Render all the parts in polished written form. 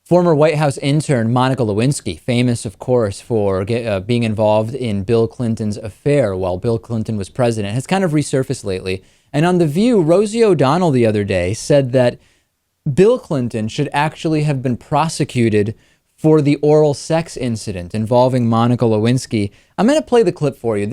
Former White House intern Monica Lewinsky, famous, of course, for being involved in Bill Clinton's affair while Bill Clinton was president, has kind of resurfaced lately. And on The View, Rosie O'Donnell the other day said that Bill Clinton should actually have been prosecuted for the oral sex incident involving Monica Lewinsky. I'm going to play the clip for you.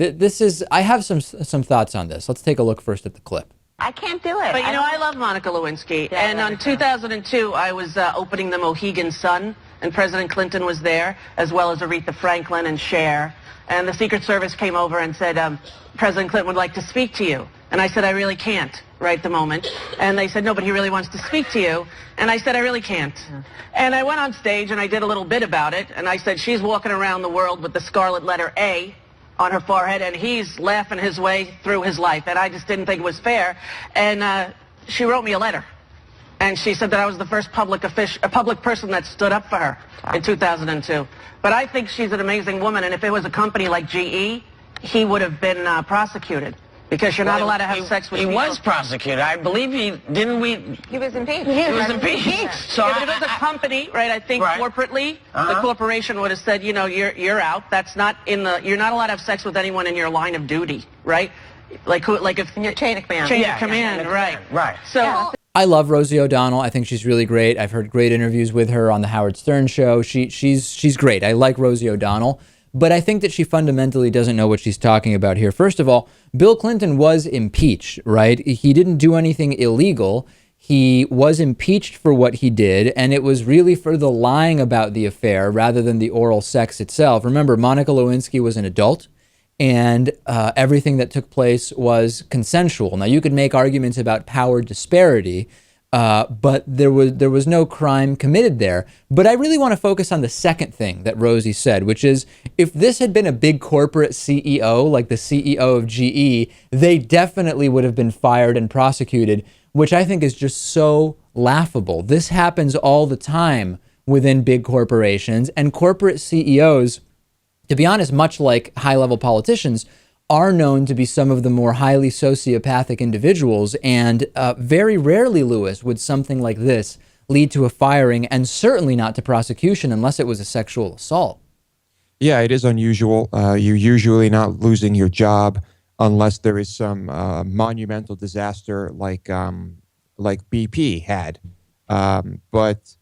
I have some thoughts on this. Let's take a look first at the clip. I can't do it. But you know, I love Monica Lewinsky. Yeah, and on 2002, I was opening the Mohegan Sun, and President Clinton was there, as well as Aretha Franklin and Cher. And the Secret Service came over and said, President Clinton would like to speak to you. And I said, I really can't right the moment. And they said, no, but he really wants to speak to you. And I said, I really can't. Yeah. And I went on stage and I did a little bit about it. And I said, she's walking around the world with the scarlet letter A on her forehead, and he's laughing his way through his life. And I just didn't think it was fair. And she wrote me a letter. And she said that I was the first public person that stood up for her in 2002. But I think she's an amazing woman. And if it was a company like GE, he would have been prosecuted. Because you're not allowed to have sex with people. He was prosecuted. I believe he was impeached. He was impeached. So if it was a company, right? I think corporately, the corporation would have said, you know, you're out. That's not in the. You're not allowed to have sex with anyone in your line of duty, right? Like who? Like if in your chain of command. Chain of command, right? Right. So. Yeah. I love Rosie O'Donnell. I think she's really great. I've heard great interviews with her on the Howard Stern show. She's great. I like Rosie O'Donnell. But I think that she fundamentally doesn't know what she's talking about here. First of all, Bill Clinton was impeached, right? He didn't do anything illegal. He was impeached for what he did, and it was really for the lying about the affair rather than the oral sex itself. Remember, Monica Lewinsky was an adult, and everything that took place was consensual. Now, you could make arguments about power disparity, but there was no crime committed there. But I really want to focus on the second thing that Rosie said, which is if this had been a big corporate CEO, like the CEO of GE, they definitely would have been fired and prosecuted, which I think is just so laughable. This happens all the time within big corporations, and corporate CEOs, to be honest, much like high-level politicians, are known to be some of the more highly sociopathic individuals. And very rarely, Lewis, would something like this lead to a firing, and certainly not to prosecution unless it was a sexual assault. Yeah, it is unusual. You're usually not losing your job unless there is some monumental disaster like BP had. But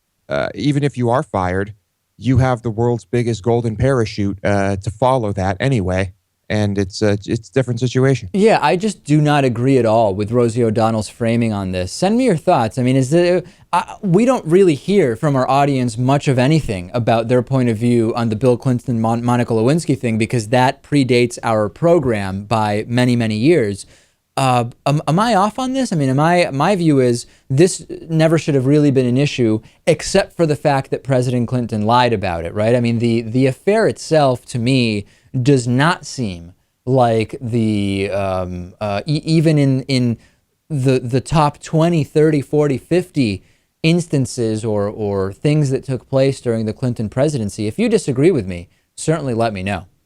even if you are fired, you have the world's biggest golden parachute to follow that anyway. And it's a different situation. Yeah, I just do not agree at all with Rosie O'Donnell's framing on this. Send me your thoughts. I mean, we don't really hear from our audience much of anything about their point of view on the Bill Clinton, Monica Lewinsky thing, because that predates our program by many, many years. Am I off on this? I mean, my view is this never should have really been an issue, except for the fact that President Clinton lied about it, right? I mean, the affair itself, to me, does not seem like the even in the top 20, 30, 40, 50 instances or things that took place during the Clinton presidency. If you disagree with me, certainly let me know.